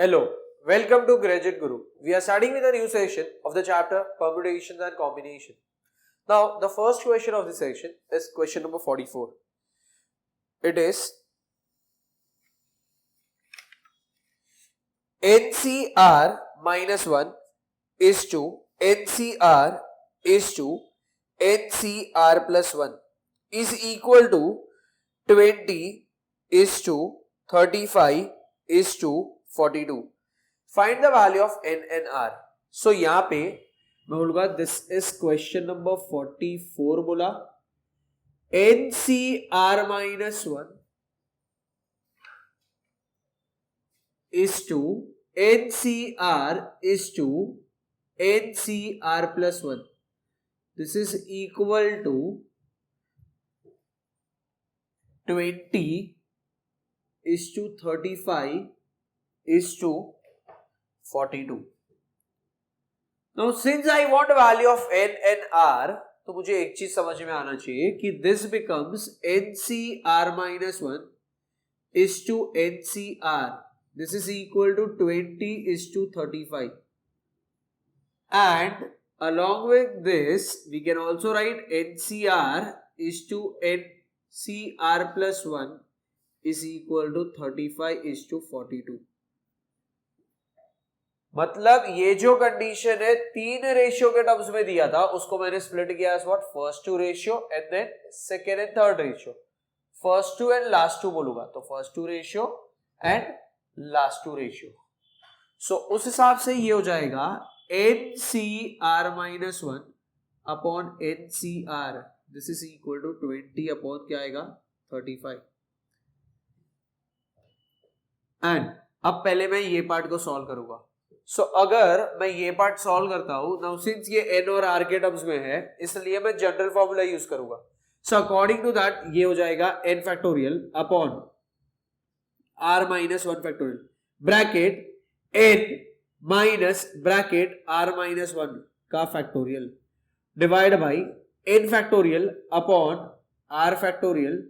Hello, welcome to Graduate Guru. We are starting with a new session of the chapter Permutations and Combination. Now, the first question of this section is question number 44. It is NCR minus 1 is to NCR is to NCR plus 1 is equal to 20 is to 35 is to 42. Find the value of N and R. So यहाँ पे मैं बोलूँगा this is question number 44 बोला NCR minus 1 is to NCR is to NCR plus 1. This is equal to 20 is to 35 is to 42. Now since I want a value of N and R, तो मुझे एक चीज समझ में आना चाहिए कि this becomes NCR minus 1 is to NCR. This is equal to 20 is to 35. And along with this, we can also write NCR is to NCR plus 1 is equal to 35 is to 42. मतलब ये जो condition है तीन ratio के terms में दिया था उसको मैंने स्प्लिट किया as what first two ratio and then second and third ratio. First two and last two बोलूंगा तो first two ratio and last two ratio. So उस हिसाब से ये हो जाएगा NCR minus 1 upon NCR. This is equal to 20 upon क्या आएगा 35. एंड अब पहले मैं ये पार्ट को सॉल्व करूंगा. सो अगर मैं ये पार्ट सॉल्व करता हूं नाउ सिंस ये n और r के टर्म्स में है इसलिए मैं जनरल फॉर्मूला यूज करूंगा. सो अकॉर्डिंग टू दैट ये हो जाएगा n factorial upon r minus 1 factorial bracket n minus bracket r minus 1 का factorial divide by n factorial upon r factorial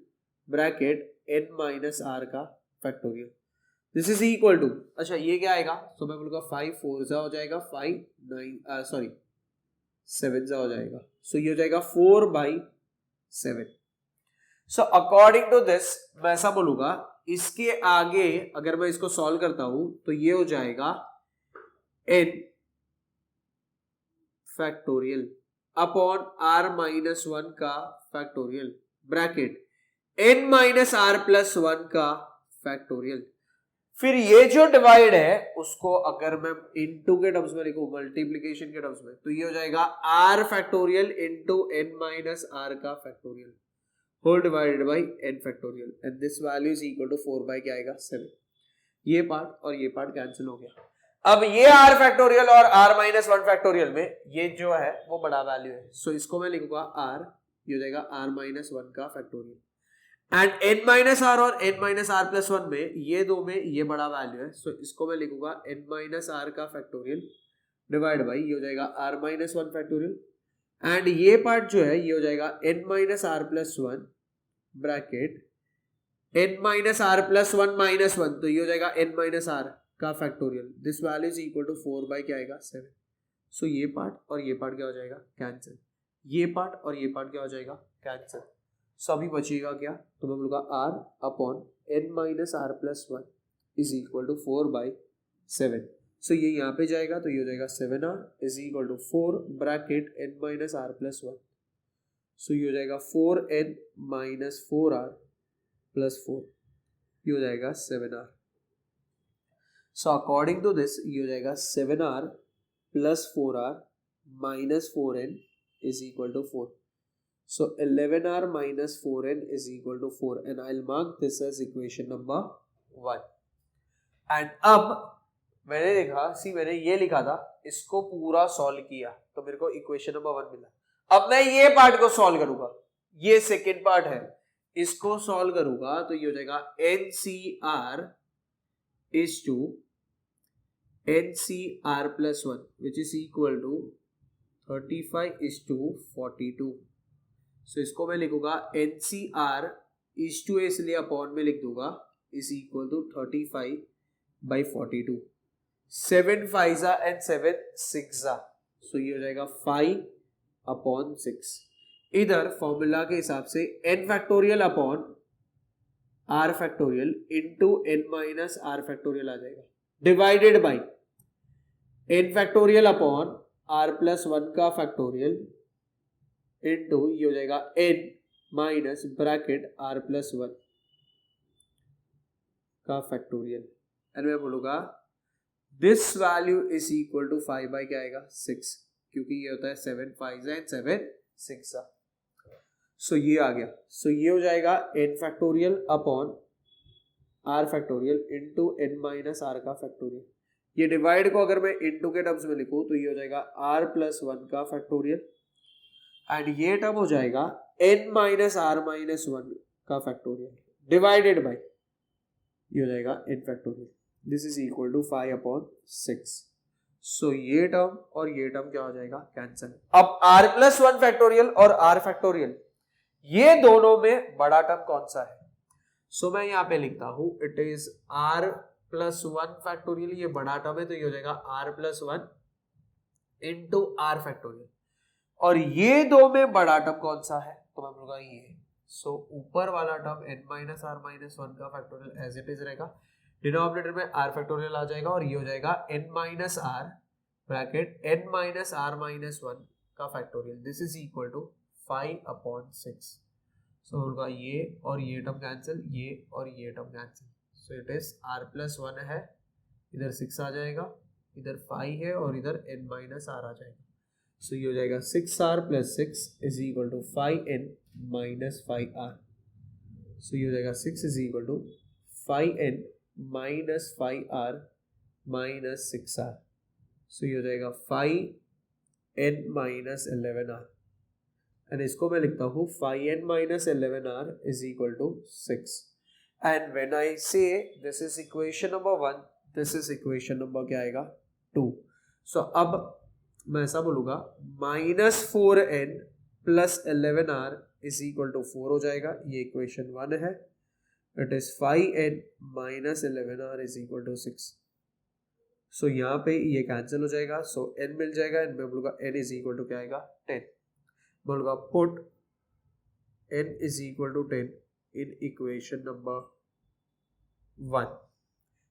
bracket n minus r का factorial. This is equal to अच्छा ये क्या आएगा तो मैं बोलूंगा 5 4 जा हो जाएगा 5 9 सॉरी 7 जा हो जाएगा. सो ये हो जाएगा 4 by 7. So according to this मैं ऐसा बोलूंगा इसके आगे अगर मैं इसको सॉल्व करता हूं तो ये हो जाएगा n factorial upon r minus 1 का factorial bracket n minus r plus 1 का फैक्टोरियल. फिर ये जो डिवाइड है उसको अगर मैं इनटू के टर्म्स में लिखूं मल्टीप्लिकेशन के टर्म्स में तो ये हो जाएगा r factorial into n minus r का factorial whole divided by n factorial and this value is equal to 4 by क्या आएगा 7. ये पार्ट और ये पार्ट कैंसिल हो गया. अब ये r फैक्टोरियल और r माइनस 1 फैक्टोरियल में ये जो है वो बड़ा वैल्यू है. सो इसको मैं लिखूंगा r ये हो जाएगा r माइनस 1 का factorial and n minus r और n माइनस आर प्लस 1 में ये दो में ये बड़ा वैल्यू है. सो इसको मैं लिखूंगा n माइनस आर का फैक्टोरियल डिवाइड बाई ये हो जाएगा r माइनस 1 फैक्टोरियल एंड ये पार्ट जो है ये हो जाएगा n minus r plus 1 bracket n minus r plus 1 minus 1 तो ये हो जाएगा n माइनस आर का factorial. This value is equal to 4 by क्या आएगा 7. सो ये पार्ट और ये पार्ट क्या हो जाएगा कैंसिल. ये पार्ट और ये पार्ट क्या हो जाएगा कैंसिल. सो अभी बचेगा क्या तो मैं बोलूंगा r upon n minus r plus 1 is equal to 4 by 7. So ये यहाँ पे जाएगा तो ये हो जाएगा 7r is equal to 4 bracket n minus r plus 1. So ये हो जाएगा 4n माइनस 4r प्लस 4 ये हो जाएगा 7r. So according to this ये हो जाएगा 7r plus 4r minus 4n is equal to 4. So 11r minus 4n is equal to 4 and I'll mark this as equation number 1. And अब मैंने देखा मैंने ये लिखा था इसको पूरा सॉल्व किया तो मेरे को इक्वेशन नंबर 1 मिला. अब मैं ये पार्ट को सॉल्व करूंगा ये सेकेंड पार्ट है इसको सॉल्व करूंगा तो ये हो जाएगा NCR is to NCR plus 1 which is equal to 35 is to 42. सो इसको मैं लिखूंगा NCR इज टू इसलिए अपॉन में लिख दूंगा is equal to 35 by 42. 7 5 and 7 6, so ये हो जाएगा 5/6। इधर फॉर्मूला के हिसाब से n factorial upon r factorial into n minus r factorial आ जाएगा, divided by n factorial upon r plus 1 का फैक्टोरियल इंटू ये हो जाएगा n minus bracket r plus 1 का फैक्टोरियल। एंड मैं बोलूंगा this value is equal to 5 by क्या आएगा 6, क्योंकि ये होता है 7 5 एंड 7 6। सो ये आ गया। सो ये हो जाएगा n factorial upon r factorial into n minus r का फैक्टोरियल। ये डिवाइड को अगर मैं इंटू के टर्म्स में लिखूं तो ये हो जाएगा r प्लस 1 का फैक्टोरियल एंड ये टर्म हो जाएगा n माइनस r माइनस 1 का फैक्टोरियल डिवाइडेड बाई ये हो जाएगा n factorial. This is equal to 5/6। So ये टर्म और ये टर्म क्या हो जाएगा कैंसिल। अब r प्लस 1 फैक्टोरियल और r फैक्टोरियल ये दोनों में बड़ा टर्म कौन सा है? सो मैं यहां पे लिखता हूं it is r plus 1 factorial, ये बड़ा टर्म है तो ये हो जाएगा r plus 1 into r factorial. और ये दो में बड़ा टर्म कौन सा है? तो मैं बोलूंगा ये। सो ऊपर वाला term n minus r minus 1 का फैक्टोरियल एज इट इज रहेगा, डिनोमिनेटर में r फैक्टोरियल आ जाएगा और ये हो जाएगा n minus r bracket n minus r minus 1 का factorial. This is equal to 5/6। So होगा ये और ये टर्म कैंसिल, ये और ये term cancel. So it is r plus 1 है, इधर 6 आ जाएगा, इधर 5 है और इधर n माइनस r आ जाएगा। सो ये हो जाएगा 6r plus 6 is equal to 5n minus 5r। So ये हो जाएगा 6 is equal to 5n minus 5r minus 6r। So ये हो जाएगा 5n माइनस 11r एंड इसको मैं लिखता हूँ 5n minus 11r is equal to 6। And when I say this is equation number 1, this is equation number क्या आएगा 2। सो अब मैं ऐसा बोलूंगा -4n plus 11r is equal to 4 हो जाएगा, ये इक्वेशन 1 है। It is 5n minus 11r is equal to 6। So यहाँ पे ये कैंसिल हो जाएगा, सो n मिल जाएगा एंड मैं बोलूंगा n इज इक्वल टू क्या आएगा 10। बोलूंगा put n is equal to 10 in equation number 1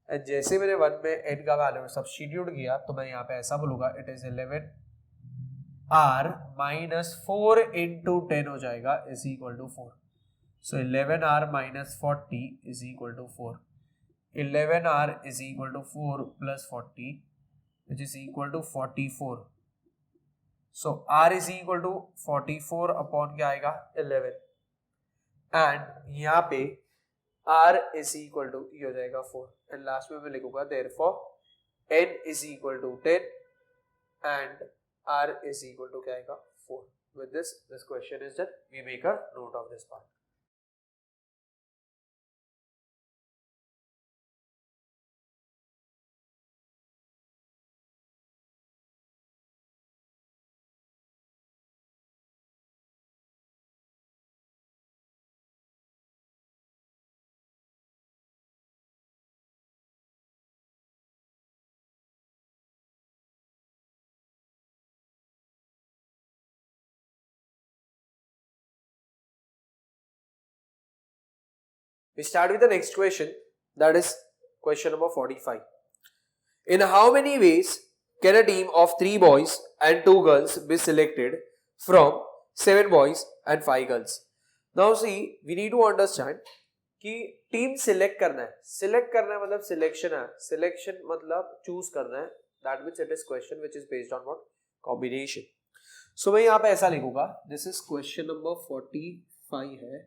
and जैसे मैंने 1 में n का वैल्यू सब्स्टिट्यूट किया तो मैं यहाँ पे ऐसा बोलूंगा it is 11r minus 4 into 10 हो जाएगा is equal to 4। So 11r minus 40 is equal to 4। 11r is equal to 4 plus 40 which is equal to 44। So r is equal to 44 upon क्या आएगा 11 एंड यहाँ पे r इज इक्वल टू ये हो जाएगा 4 and last में मैं लिखूंगा therefore n is equal to 10 and r is equal to क्या आएगा 4। With this question is done. We make a note of this part. We start with the next question, that is question number 45. In how many ways can a team of 3 boys and 2 girls be selected from 7 boys and 5 girls? Now see, we need to understand कि team select करना है। Select करना है मतलब selection है, selection मतलब choose करना है। That means it is question which is based on what combination. So मैं यहाँ पे ऐसा लिखूंगा, दिस इज क्वेश्चन नंबर 45 है।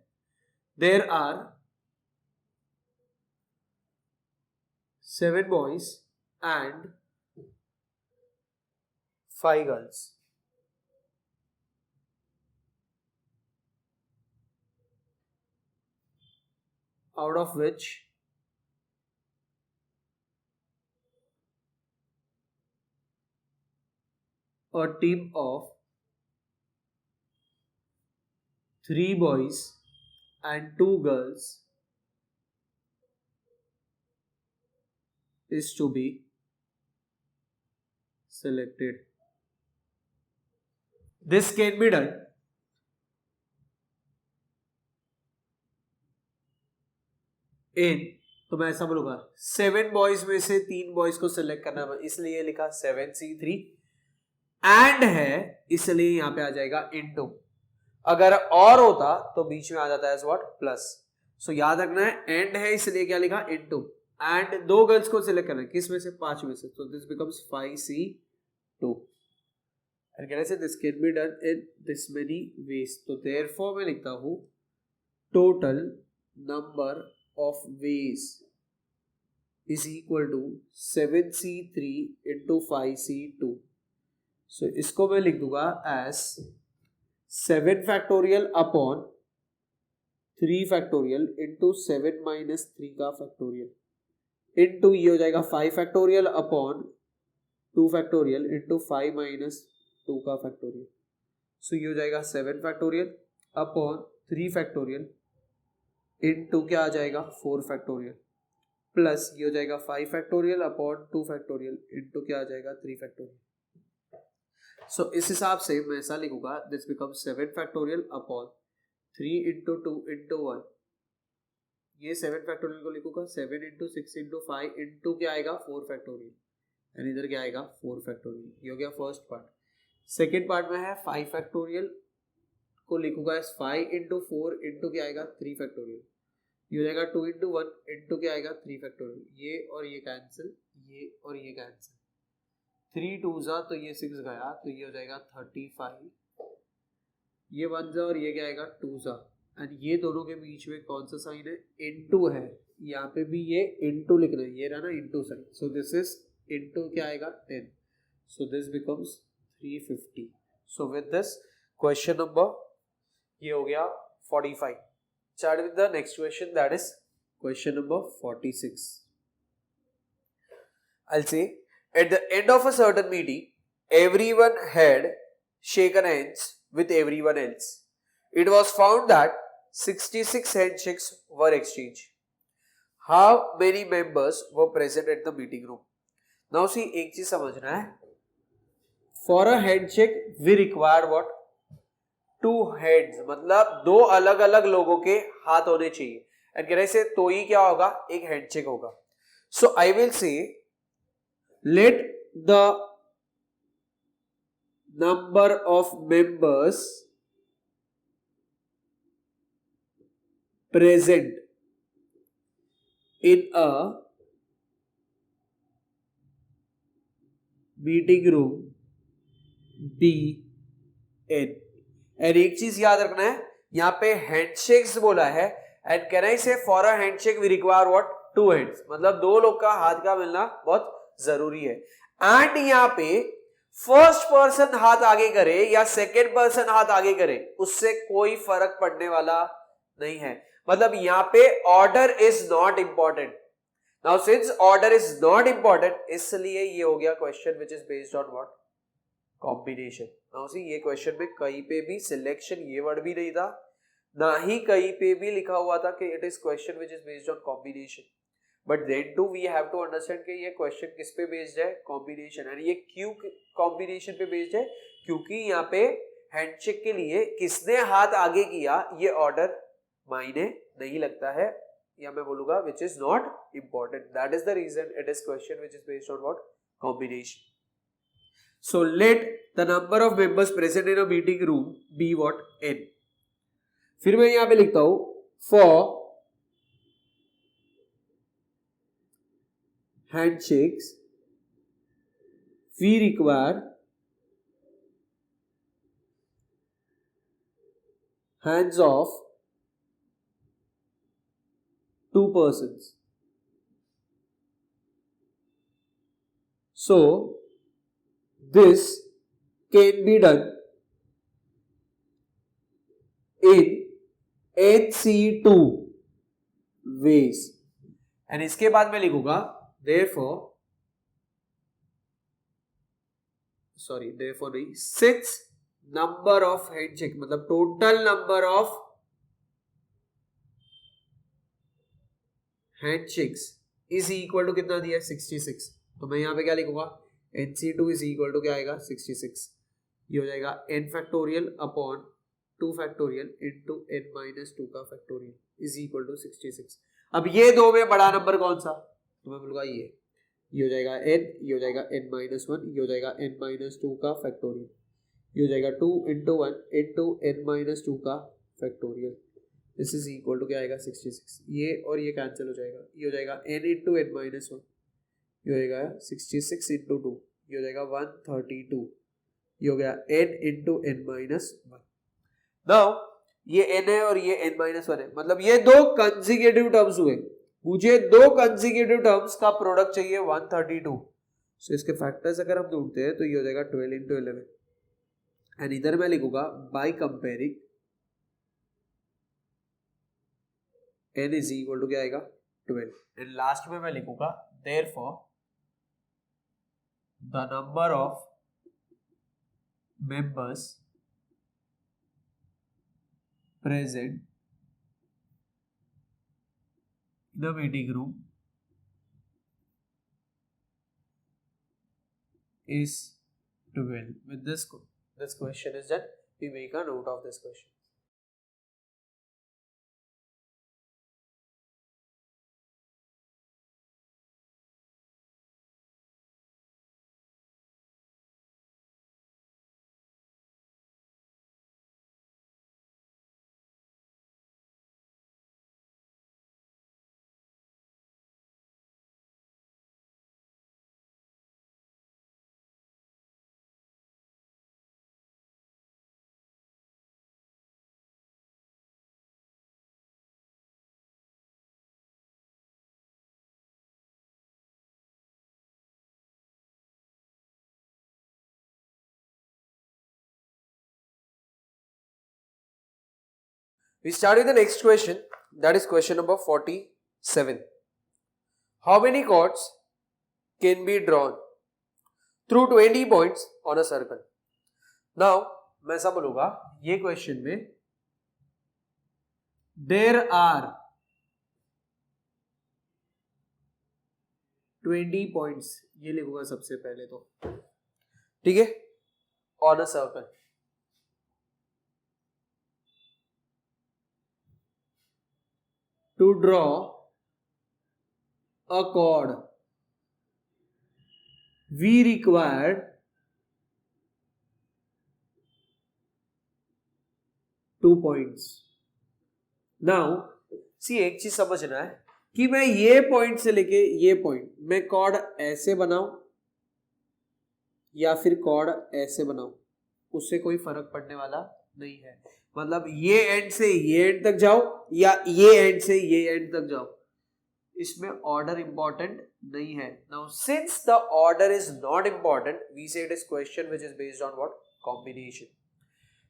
There are 7 boys and 5 girls. Out of which a team of 3 boys and 2 girls is to be selected. This can be done in, तो मैं ऐसा बोलूंगा 7 बॉयज में से 3 बॉयज को सिलेक्ट करना, इसलिए लिखा 7C3 एंड है, इसलिए यहां पे आ जाएगा इनटू। अगर और होता तो बीच में आ जाता है व्हाट, प्लस। सो याद रखना है एंड है इसलिए क्या लिखा, इनटू। एंड 2 गर्ल्स को सिलेक्ट करना है, किस में से, 5 में से, तो this becomes 5C2 and can I say this can be done in this many ways. तो देयरफॉर मैं लिखता हूं total number of ways is equal to 7C3 into 5C2. So इसको मैं लिख दूंगा as 7 factorial upon 3 factorial into 7 minus 3 का factorial into ये हो जाएगा 5 factorial upon 2 factorial into 5 minus 2 का factorial. So ये हो जाएगा 7 factorial upon 3 factorial इनटू क्या आ जाएगा 4 फैक्टोरियल प्लस ये हो जाएगा 5 फैक्टोरियल अपॉन 2 फैक्टोरियल इनटू क्या आ जाएगा 3 फैक्टोरियल। सो इस हिसाब से मैं ऐसा लिखूंगा this becomes 7 factorial upon 3 into 2 into 1, ये 7 फैक्टोरियल को लिखूंगा 7 इंटू 6 इंटू 5 इंटू क्या आएगा 4 फैक्टोरियल एंड इधर क्या आएगा 4 फैक्टोरियल। ये हो गया फर्स्ट पार्ट। सेकेंड पार्ट में है 5 फैक्टोरियल को लिखूंगा 5 इंटू 4 इंटू क्या आएगा 3 फैक्टोरियल, ये हो जाएगा 2 इंटू 1 इंटू क्या आएगा 3 फैक्टोरियल, ये और ये कैंसिल, ये और ये कैंसिल, 3 2 जा तो ये 6 गया तो ये हो जाएगा 35, ये 1 जा और ये क्या आएगा 2 जा एंड ये दोनों के बीच में कौन सा साइन है, इनटू है, यहाँ पे भी ये इनटू लिखना है, ये रहा ना into sine. So this is into क्या आएगा 10, so this becomes 350। So with this question number ये हो गया 45। Start with the next question, that is question number 46. I'll say at the end of a certain meeting, everyone had shaken hands with everyone else. It was found that 66 handshakes were exchanged. How many members were present at the meeting room? Now see, एक चीज समझना है, for a handshake we require what? 2 heads, मतलब 2 अलग अलग लोगों के हाथ होने चाहिए एंड कहने से तो ही क्या होगा, एक हैंडशेक होगा। So I will say let the number of members present in a meeting room be n. And एक चीज याद रखना है, यहाँ पे हैंडशेक्स बोला है and can I say for a handshake we require what, 2 hands, मतलब 2 लोग का हाथ का मिलना बहुत जरूरी है। एंड यहाँ पे फर्स्ट पर्सन हाथ आगे करे या सेकेंड पर्सन हाथ आगे करे उससे कोई फर्क पड़ने वाला नहीं है, मतलब यहाँ पे order is not important. Now since order is not important इसलिए ये हो गया question which is based on what, combination. Now सी ये क्वेश्चन में कहीं पे भी सिलेक्शन ये वर्ड भी नहीं था, ना ही कहीं पे भी लिखा हुआ था कि it is question which is based on combination, but then to we have to understand कि ये क्वेश्चन किस पे बेस्ड है, कॉम्बिनेशन। एंड ये क्यों कॉम्बिनेशन पे बेस्ड है, क्योंकि यहाँ पे हैंडशेक के लिए किसने हाथ आगे किया ये ऑर्डर मायने नहीं लगता है, या मैं बोलूंगा which is not important, that is the reason it is question which is based on what, combination. So let the number of members present in a meeting room be what, n। फिर मैं यहां पे लिखता हूं for handshakes we require hands of 2 persons। So this can be done in NC2 ways and इसके बाद मैं लिखूंगा therefore नहीं, since number of handshake मतलब total number of handshakes is equal to कितना दिया है 66, तो मैं यहां पे क्या लिखूंगा NC2 इज इक्वल टू क्या आएगा 66, ये हो जाएगा n factorial upon 2 factorial into n minus 2 का फैक्टोरियल इज इक्वल टू 66। अब ये दो में बड़ा नंबर कौन सा, तो मैं बोलूंगा ये हो जाएगा n, ये हो जाएगा n माइनस 1, ये हो जाएगा n माइनस 2 का फैक्टोरियल, ये हो जाएगा 2 इंटू 1 इंटू n माइनस 2 का factorial, this is equal to क्या आएगा 66। ये और ये कैंसिल हो जाएगा, ये हो जाएगा n इंटू n माइनस 1, ये हो जाएगा 66 इंटू 2, ये हो जाएगा 132, ये हो गया n into n minus 1। Now ये n है और ये n माइनस 1 है, मतलब ये दो कंसेक्यूटिव टर्म्स हुए, मुझे दो कंसेक्यूटिव टर्म्स का प्रोडक्ट चाहिए 132। सो इसके फैक्टर्स अगर हम ढूंढते हैं तो ये हो जाएगा 12 इंटू 11, एंड इधर मैं लिखूंगा by comparing n is equal to क्या आएगा 12, एंड लास्ट में मैं लिखूंगा therefore the number of members present in the meeting room is 12. With this question is done. We make a note of this question. We start with the next question, that is question number 47. How many chords can be drawn through 20 points on a circle? Now, मैं ऐसा बोलूंगा ये question में there are 20 points, ये लिखूंगा सबसे पहले तो, ठीक है, on a circle. To draw a chord, we required 2 points. Now, see एक चीज समझना है कि मैं ये पॉइंट से लेके ये पॉइंट मैं कॉर्ड ऐसे बनाऊं या फिर कॉर्ड ऐसे बनाऊं, उससे कोई फर्क पड़ने वाला नहीं है। मतलब ये एंड से ये एंड तक जाओ या ये एंड से ये एंड तक जाओ, इसमें ऑर्डर इंपॉर्टेंट नहीं है। Now since the order is not important, we say it is question which is based on what combination,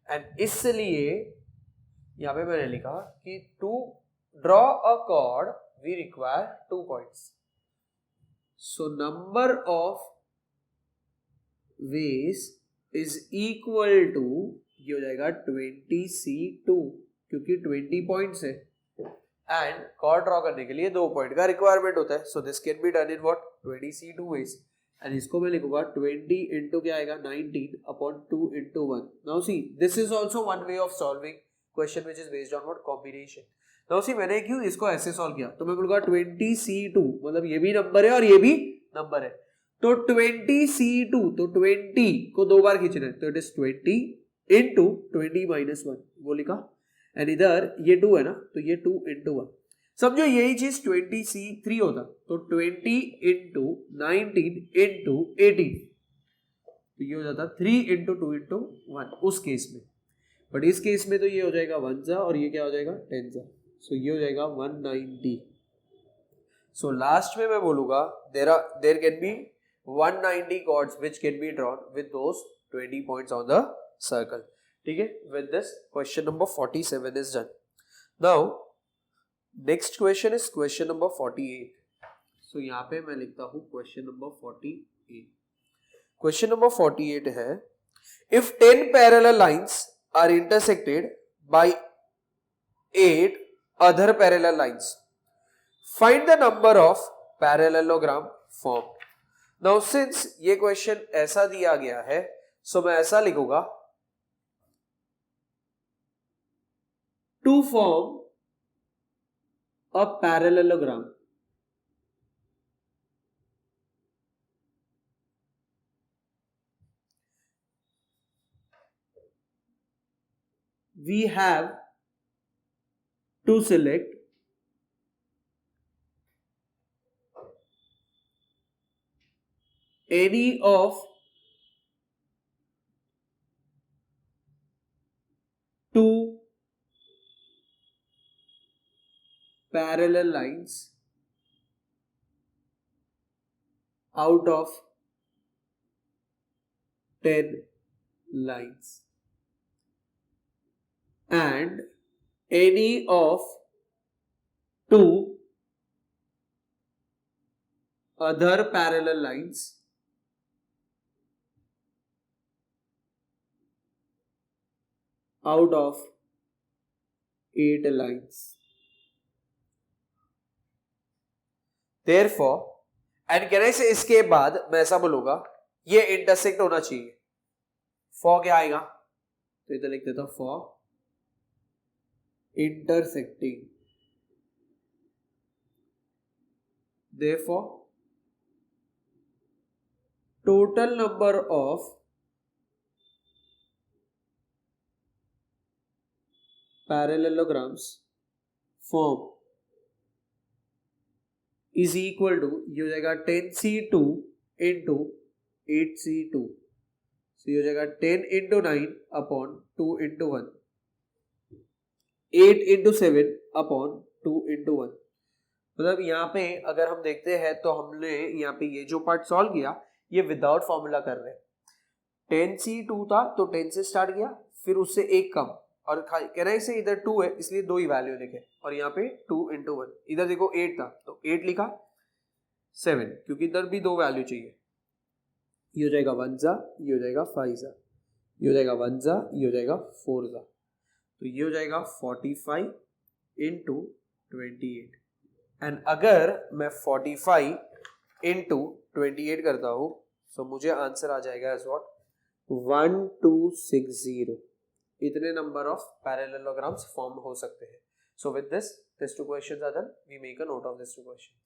and इसलिए यहां पे मैंने लिखा कि to draw a chord we require 2 points. So number of ways is equal to, ये हो जाएगा 20C2 क्योंकि 20 पॉइंट्स है, एंड कॉर्ड ड्रॉ करने के लिए 2 पॉइंट का रिक्वायरमेंट होता है। So this can be done in what 20C2 ways, and इसको मैं लिखूंगा 20 इंटू क्या आएगा 19 upon 2 into 1। Now see this is also one way of solving question which is based on what combination. Now see मैंने क्यों इसको ऐसे solve किया, तो मैं बोलूंगा 20C2 मतलब ये भी नंबर है और ये भी नंबर है, तो 20C2 तो 20 को 2 बार खींचना है, तो इट इज 20 इंटू 20 माइनस 1 वो लिखा, एंड इधर ये 2 है ना, तो ये 2 इंटू 1। समझो यही चीज 20C3 होता तो 20 इंटू 19 इंटू 18, तो ये हो जाता 3 इंटू 2 इंटू 1 उस केस में, बट इस केस में तो ये हो जाएगा 1 जा और ये क्या हो जाएगा 10 जा, सो ये हो जाएगा 190। सो लास्ट में मैं बोलूंगा there can be 190 chords which can be drawn with those 20 points on the circle, ठीक है। with this question number 47 is done. Now next question is question number 48. so यहाँ पे मैं लिखता हूँ question number 48. question number 48 है if 10 parallel lines are intersected by 8 other parallel lines, find the number of parallelogram formed. Now since ये question ऐसा दिया गया है, सो मैं ऐसा लिखूंगा, to form a parallelogram, we have to select any of two parallel lines out of 10 lines, and any of two other parallel lines out of 8 lines. Therefore, and कहने से इसके बाद मैं ऐसा बोलूंगा, ये इंटरसेक्ट होना चाहिए. फॉर क्या आएगा, तो इधर लिख देता हूं, for intersecting. Therefore, total number of parallelograms formed is equal to, ये हो जाएगा 10c2 into 8c2. So ये हो जाएगा 10 into 9 upon 2 into 1, 8 into 7 upon 2 into 1. मतलब यहाँ पे अगर हम देखते हैं तो हमने यहाँ पे ये जो पार्ट सॉल्व किया, ये विदाउट फॉर्मूला कर रहे हैं. 10c2 था तो 10 से स्टार्ट किया, फिर उससे एक कम, और कह रहे से इधर 2 है इसलिए 2 ही वैल्यू लिखे, और यहाँ पे 2 into 1. इधर देखो 8 था तो 8 लिखा, 7 क्योंकि इधर भी 2 वैल्यू चाहिए. ये हो जाएगा 1 जा, ये हो जाएगा 5 जा, ये हो जाएगा 1 जा, ये हो जाएगा 4 जा. तो ये हो जाएगा 45 into 28. एंड अगर मैं 45 into 28 करता हूँ, सो मुझे आंसर आ जाएगा एज व्हाट, 1260. इतने नंबर ऑफ पैरेललोग्राम्स फॉर्म हो सकते हैं. So with this two questions are done. We make a note of this two question.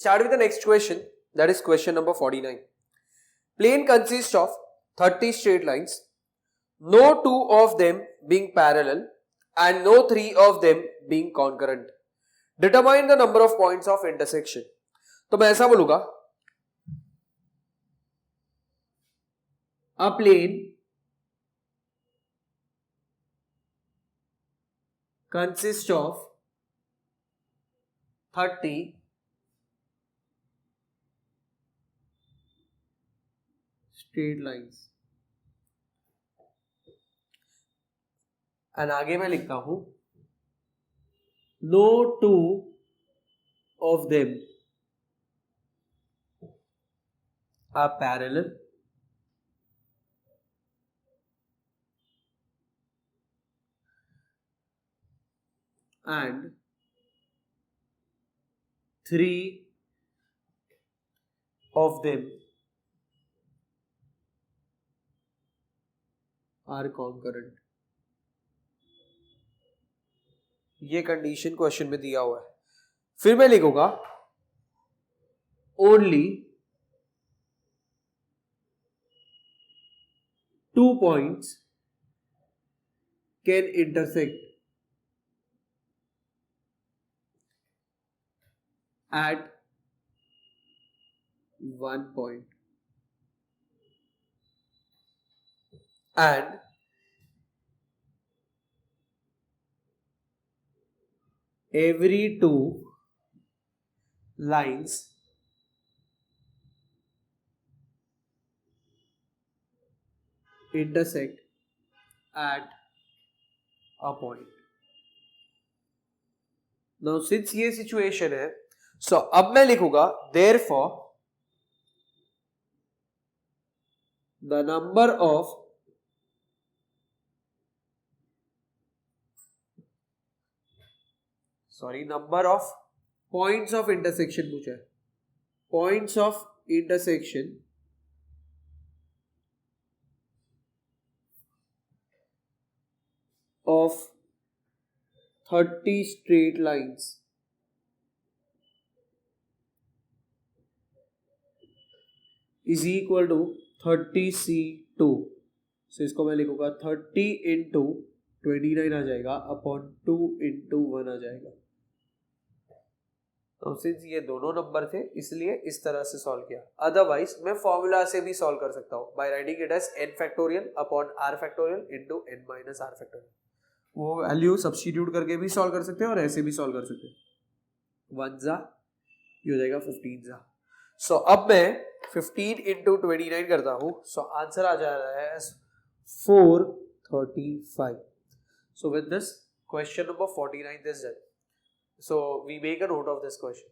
Start with the next question, that is question number 49. Plane consists of 30 straight lines, no 2 of them being parallel and no 3 of them being concurrent. Determine the number of points of intersection. तो मैं ऐसा बोलूंगा, a plane consists of 30 straight lines. And आगे मैं लिखता हूं, no 2 of them are parallel and 3 of them are concurrent. ये condition question में दिया हुआ है. फिर मैं लिखूंगा, only 2 points can intersect at 1 point and every 2 lines intersect at a point. Now since ये situation है, so अब मैं लिखूंगा therefore the number of points of intersection पूछा है, points of intersection of 30 straight lines is equal to 30C2. so इसको मैं लिखूंगा 30 into 29 आ जाएगा अपॉन 2 into 1 आ जाएगा. तो सिंस ये दोनों नंबर थे इसलिए इस तरह से सॉल्व किया. अदरवाइज मैं फॉर्मूला से भी सॉल्व कर सकता हूँ by writing it as n factorial upon r factorial into n minus r factorial. वो वैल्यू सब्स्टिट्यूट करके भी सॉल्व कर सकते हैं और ऐसे भी सॉल्व कर सकते हैं. 1 जा ये हो जाएगा 15 जा. सो अब मैं 15 into 29 करता हूँ. सो आंसर आ जा रहा है 435. So with this question number 49 is done. So we make a note of this question.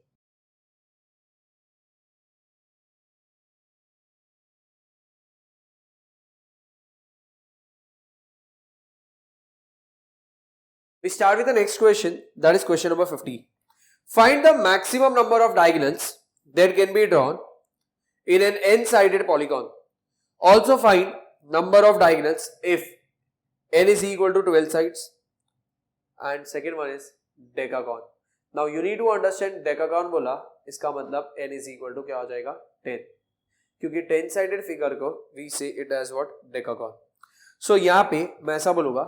We start with the next question, that is question number 50. Find the maximum number of diagonals that can be drawn in an n-sided polygon. Also find number of diagonals if n is equal to 12 sides and second one is decagon. Now you need to understand decagon बोला इसका मतलब n is equal to क्या हो जाएगा 10, क्योंकि 10 sided figure को we say it as what decagon. So यहाँ पे मैं ऐसा बोलूँगा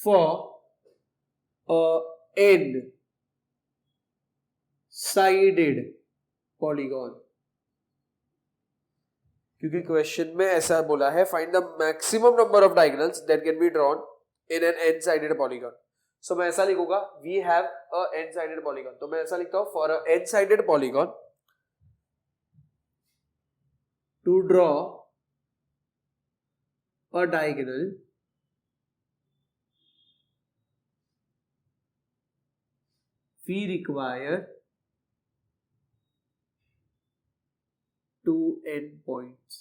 for a n sided polygon, क्योंकि क्वेश्चन में ऐसा बोला है find the maximum number of diagonals that can be drawn in n n sided polygon. So मैं ऐसा लिखूंगा we have a n sided polygon. तो मैं ऐसा लिखता हूं for a n sided polygon to draw a diagonal we require 2 endpoints.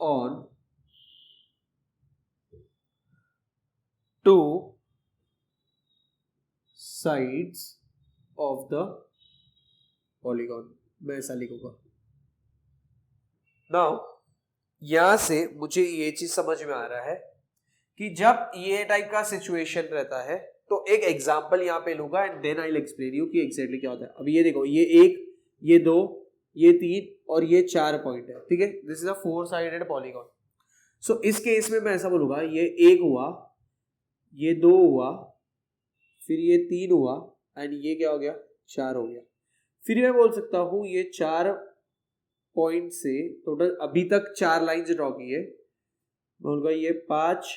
On 2 sides of the polygon. मैं ऐसा लिखूंगा. Now यहां से मुझे ये चीज समझ में आ रहा है कि जब ये टाइप का सिचुएशन रहता है तो एक एग्जांपल यहां पे लूंगा and then I will explain you कि एग्जैक्टली क्या होता है. अब ये देखो ये 1, ये 2, ये 3 और ये 4 पॉइंट है. ठीक है, this is a 4 sided polygon. So इस केस में मैं ऐसा बोलूंगा ये 1 हुआ, ये 2 हुआ, फिर ये 3 हुआ एंड ये क्या हो गया 4 हो गया. फिर मैं बोल सकता हूं ये 4 पॉइंट से टोटल अभी तक 4 लाइंस ड्रॉ की है. बोलूंगा ये 5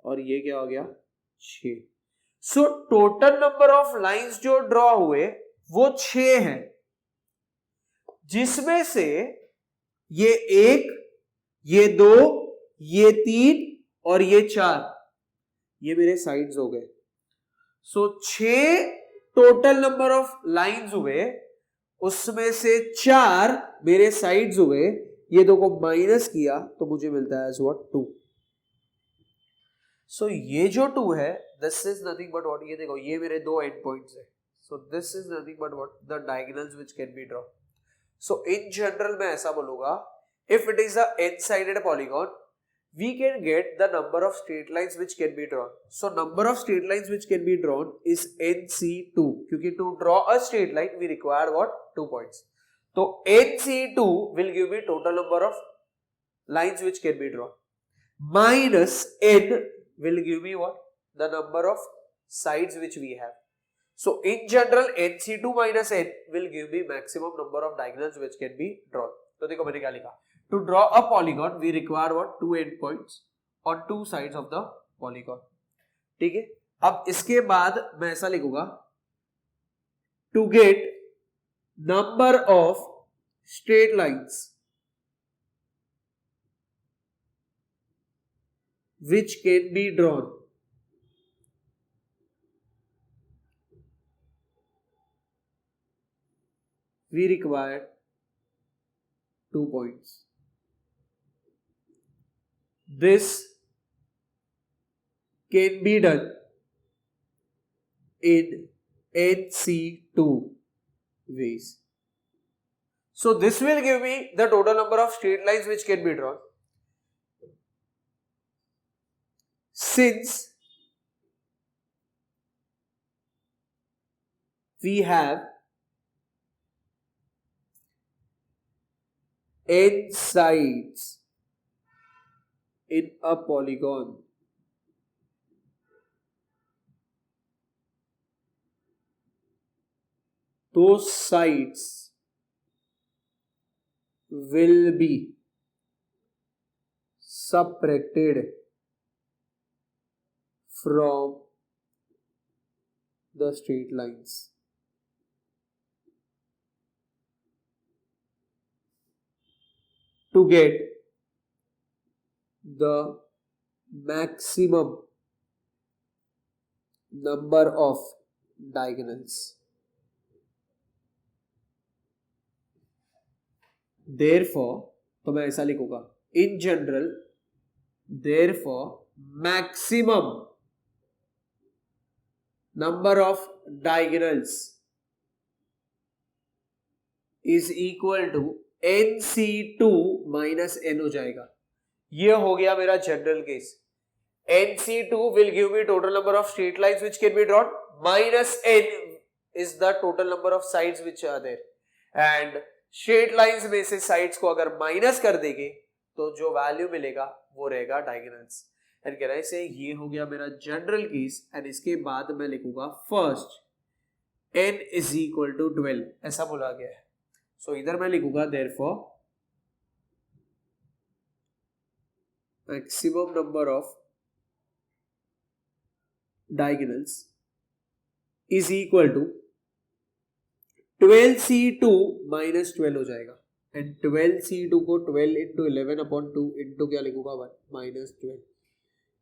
और ये क्या हो गया 6. So total number of lines जो ड्रॉ हुए वो 6 हैं, जिसमें से ये 1, ये 2, ये 3 और ये 4 ये मेरे साइड्स हो गए. सो 6 टोटल नंबर ऑफ लाइंस हुए, उसमें से 4 मेरे साइड्स हुए. ये दो को माइनस किया तो मुझे मिलता है व्हाट 2. सो ये जो 2 है this is nothing but what, ये देखो ये मेरे 2 एंड पॉइंट्स है. So this is nothing but what the diagonals which can be draw. So in general मैं ऐसा बोलूंगा if it is a n sided polygon we can get the number of straight lines which can be drawn. So number of straight lines which can be drawn is nc2, क्योंकि to draw a straight line we require what 2 points. तो nc2 will give me total number of lines which can be drawn minus n will give me what the number of sides which we have. So in general nc2 minus n will give me maximum number of diagonals which can be drawn. तो देखो मैंने क्या लिखा, to draw a polygon we require what 2 endpoints on 2 sides of the polygon. ठीक है, अब इसके बाद मैं ऐसा लिखूंगा, to get number of straight lines which can be drawn, we require 2 points. This can be done in NC2 ways. So this will give me the total number of straight lines which can be drawn. Since we have n sides in a polygon, those sides will be subtracted from the straight lines. To get the maximum number of diagonals. Therefore, तो मैं ऐसा लिखूंगा, in general, therefore maximum number of diagonals is equal to NC2 minus n हो जाएगा. ये हो गया मेरा general case. NC2 will give me total number of straight lines which can be drawn, minus n is the total number of sides which are there, and straight lines में से sides को अगर माइनस कर देंगे तो जो value मिलेगा वो रहेगा डायगोनल्स. एंड कह रहा है से ये हो गया मेरा जनरल केस. एंड इसके बाद मैं लिखूंगा first n is equal to 12 ऐसा बोला गया है. सो इधर मैं लिखूंगा therefore maximum number of diagonals is equal to 12C2 minus 12 हो जाएगा. एंड 12C2 को 12 इंटू 11 अपॉन 2 इंटू क्या लिखूंगा 1 माइनस 12.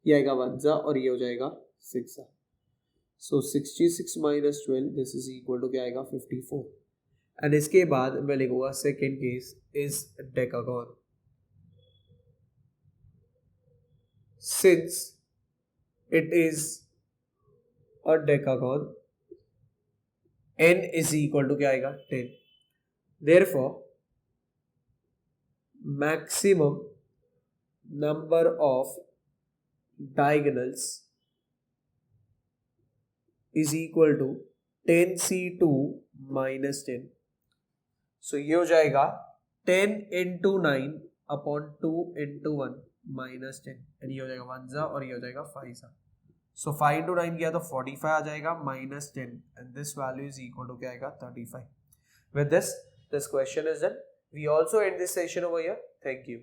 ये आएगा 1 जा और ये हो जाएगा 6 जा. So 66 minus 12 this is equal to क्या आएगा 54. एंड इसके बाद मैं लिखूंगा second case is decagon. Since it is a decagon, n is equal to क्या आएगा 10. Therefore maximum number of diagonals is equal to 10C2 minus 10. So ये हो जाएगा 10 into 9 upon 2 into 1 minus 10. And ये हो जाएगा 1 जा और ये हो जाएगा 5 जा. सो 5 into 9 किया तो 45 आ जाएगा minus 10 and this value is equal to क्या आएगा 35. With this question is done. We also end this session over here. Thank you.